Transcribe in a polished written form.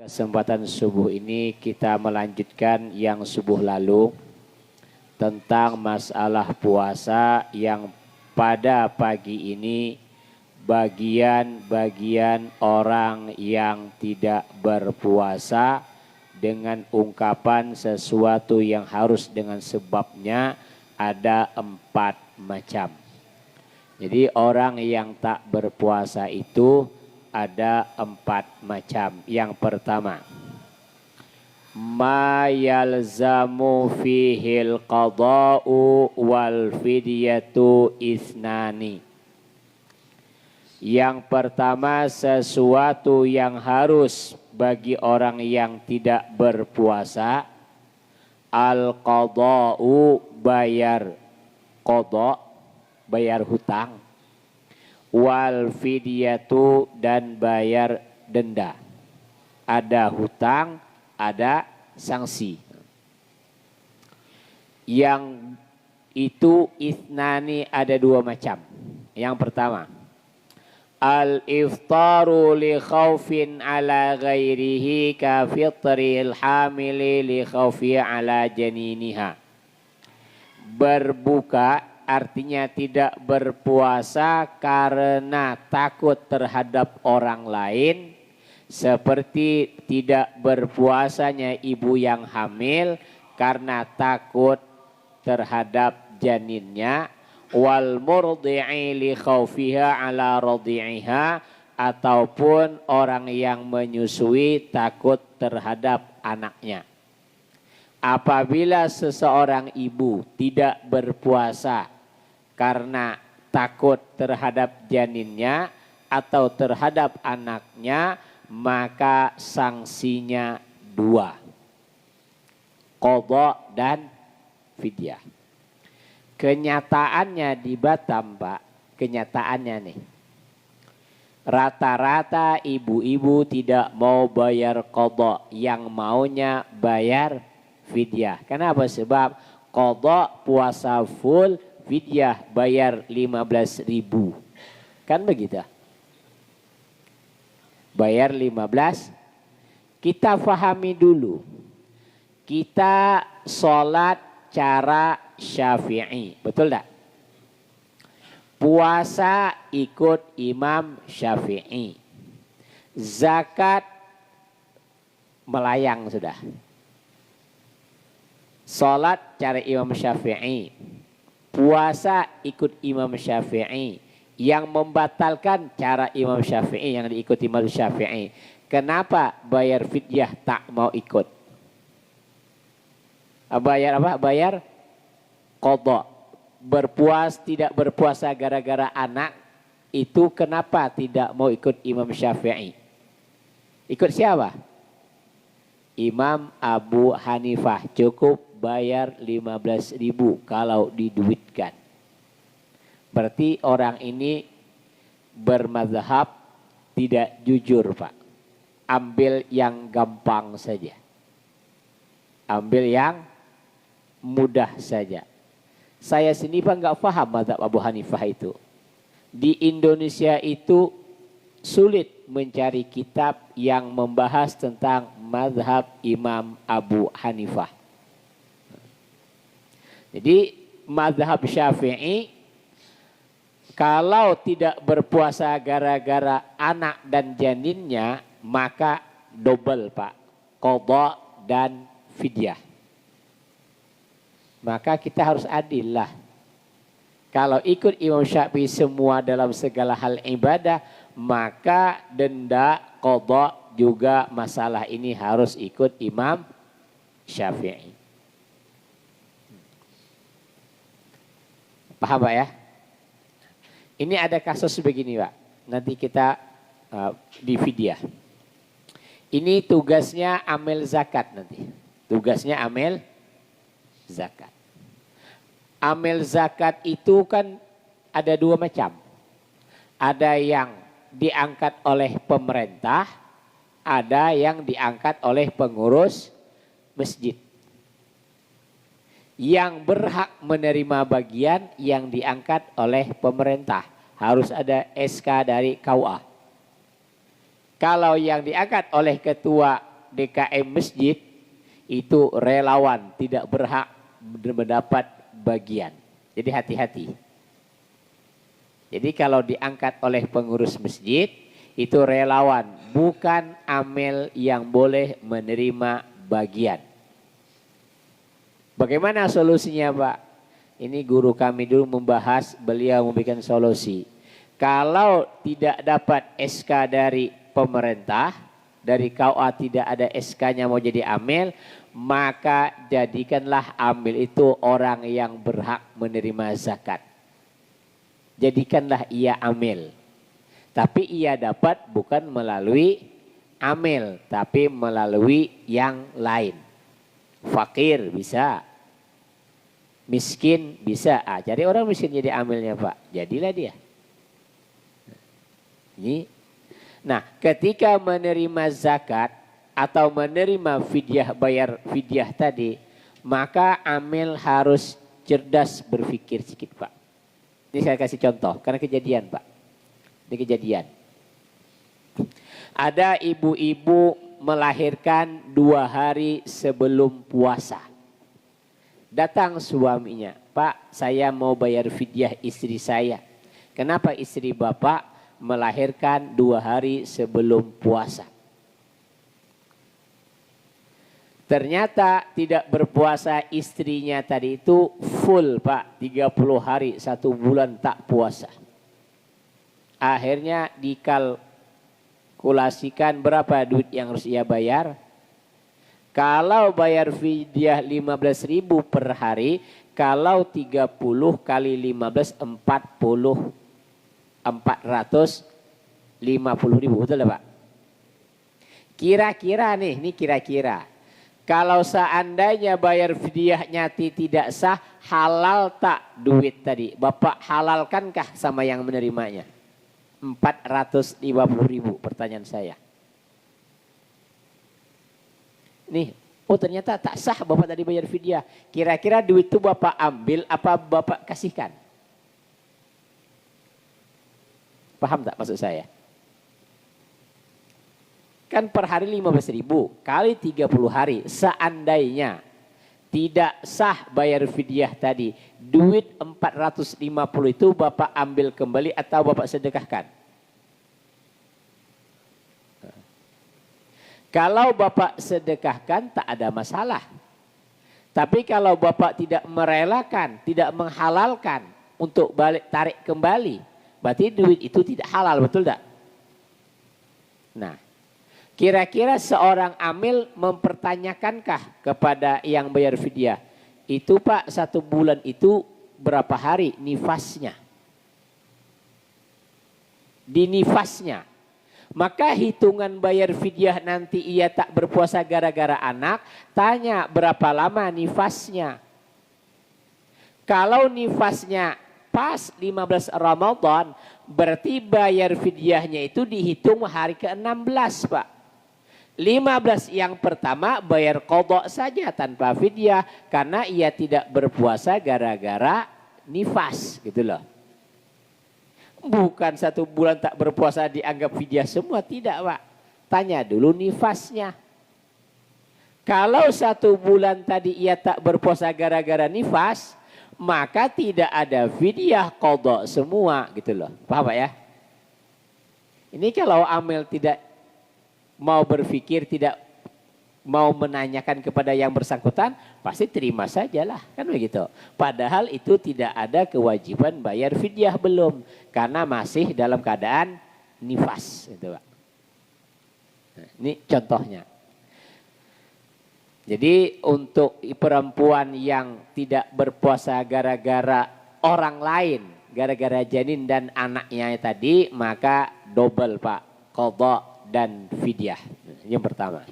Kesempatan subuh ini kita melanjutkan yang subuh lalu tentang masalah puasa yang pada pagi ini bagian-bagian orang yang tidak berpuasa dengan ungkapan sesuatu yang harus dengan sebabnya ada 4 macam. Jadi orang yang tak berpuasa itu ada 4 macam. Yang pertama, ma yalzamu fihil qada'u wal fidyatu isnani. Yang pertama, sesuatu yang harus bagi orang yang tidak berpuasa, al qada'u bayar qada', bayar hutang, wal fidyatu dan bayar denda. Ada hutang, ada sanksi. Yang itu ithnani ada 2 macam. Yang pertama, al-iftaru li khawfin ala ghairihi ka fitril hamili li khawfi ala janiniha. Berbuka artinya tidak berpuasa karena takut terhadap orang lain, seperti tidak berpuasanya ibu yang hamil karena takut terhadap janinnya, wal murdi'i li khawfiha ala radi'iha, ataupun orang yang menyusui takut terhadap anaknya. Apabila seseorang ibu tidak berpuasa karena takut terhadap janinnya atau terhadap anaknya, maka sanksinya 2, qadha dan fidyah. Kenyataannya di Batam, Pak, kenyataannya nih, rata-rata ibu-ibu tidak mau bayar qadha, yang maunya bayar fidyah. Kenapa? Sebab qadha puasa full, fidyah bayar 15.000. Kan begitu? Bayar 15. Kita fahami dulu. Kita sholat cara Syafi'i. Betul tak? Puasa ikut Imam Syafi'i. Zakat melayang sudah. Sholat cara Imam Syafi'i. Puasa ikut Imam Syafi'i. Yang membatalkan cara Imam Syafi'i, yang diikuti Imam Syafi'i. Kenapa bayar fidyah tak mau ikut? Bayar apa? Bayar qadha. Tidak berpuasa gara-gara anak, itu kenapa tidak mau ikut Imam Syafi'i? Ikut siapa? Imam Abu Hanifah. Cukup bayar 15.000 kalau diduitkan. Berarti orang ini bermazhab tidak jujur, Pak. Ambil yang gampang saja. Ambil yang mudah saja. Saya sendiri Pak nggak paham mazhab Abu Hanifah itu. Di Indonesia itu sulit mencari kitab yang membahas tentang mazhab Imam Abu Hanifah. Jadi mazhab Syafi'i, kalau tidak berpuasa gara-gara anak dan janinnya, maka double, Pak, qadha dan fidyah. Maka kita harus adil lah. Kalau ikut Imam Syafi'i semua dalam segala hal ibadah, maka denda qadha juga masalah ini harus ikut Imam Syafi'i. Paham, Pak ya? Ini ada kasus begini, Pak. Nanti kita di fidyah. Ini tugasnya amil zakat nanti. Tugasnya amil zakat. Amil zakat itu kan ada 2 macam. Ada yang diangkat oleh pemerintah, ada yang diangkat oleh pengurus masjid. Yang berhak menerima bagian yang diangkat oleh pemerintah. Harus ada SK dari KUA. Kalau yang diangkat oleh ketua DKM masjid itu relawan, tidak berhak mendapat bagian. Jadi hati-hati. Jadi kalau diangkat oleh pengurus masjid itu relawan, bukan amil yang boleh menerima bagian. Bagaimana solusinya, Pak? Ini guru kami dulu membahas, beliau memberikan solusi. Kalau tidak dapat SK dari pemerintah, dari KUA tidak ada SK-nya mau jadi amil, maka jadikanlah amil itu orang yang berhak menerima zakat. Jadikanlah ia amil. Tapi ia dapat bukan melalui amil, tapi melalui yang lain. Fakir bisa, miskin bisa. Jadi orang miskin jadi amilnya, Pak. Jadilah dia. Ini. Nah, ketika menerima zakat atau menerima fidyah, bayar fidyah tadi, maka amil harus cerdas berpikir sedikit, Pak. Ini saya kasih contoh, karena kejadian, Pak. Ini kejadian. Ada ibu-ibu melahirkan 2 hari sebelum puasa. Datang suaminya, Pak, saya mau bayar fidyah istri saya. Kenapa istri Bapak melahirkan 2 hari sebelum puasa? Ternyata tidak berpuasa istrinya tadi itu full, Pak, 30 hari, 1 bulan tak puasa. Akhirnya dikalkulasikan berapa duit yang harus ia bayar. Kalau bayar fidyah 15.000 per hari, kalau 30 kali 15 450.000, betul ya, Pak? Kira-kira nih, ini kira-kira. Kalau seandainya bayar fidyahnya tidak sah, halal tak duit tadi? Bapak halalkankah sama yang menerimanya? 450.000, pertanyaan saya. Nih, oh ternyata tak sah Bapak tadi bayar fidyah. Kira-kira duit itu Bapak ambil apa Bapak kasihkan? Paham tak maksud saya? Kan per hari 15.000 kali 30 hari. Seandainya tidak sah bayar fidyah tadi, duit 450 itu Bapak ambil kembali atau Bapak sedekahkan? Kalau Bapak sedekahkan tak ada masalah. Tapi kalau Bapak tidak merelakan, tidak menghalalkan untuk balik tarik kembali, berarti duit itu tidak halal, betul tak? Nah, kira-kira seorang amil mempertanyakankah kepada yang bayar fidyah, itu Pak 1 bulan itu berapa hari nifasnya? Di nifasnya. Maka hitungan bayar fidyah nanti ia tak berpuasa gara-gara anak, tanya berapa lama nifasnya. Kalau nifasnya pas 15 Ramadan, berarti bayar fidyahnya itu dihitung hari ke-16, Pak. 15 yang pertama bayar qadha saja tanpa fidyah karena ia tidak berpuasa gara-gara nifas, gitu loh. Bukan 1 bulan tak berpuasa dianggap fidyah semua, tidak, Pak. Tanya dulu nifasnya. Kalau 1 bulan tadi ia tak berpuasa gara-gara nifas, maka tidak ada fidyah, qadha semua, gitu loh. Paham, Pak ya? Ini kalau amil tidak mau berpikir, tidak mau menanyakan kepada yang bersangkutan, pasti terima sajalah, kan begitu. Padahal itu tidak ada kewajiban bayar fidyah belum, karena masih dalam keadaan nifas, gitu, Pak. Nah, ini contohnya. Jadi untuk perempuan yang tidak berpuasa gara-gara orang lain, gara-gara janin dan anaknya tadi, maka double, Pak, qadha dan fidyah. Yang pertama.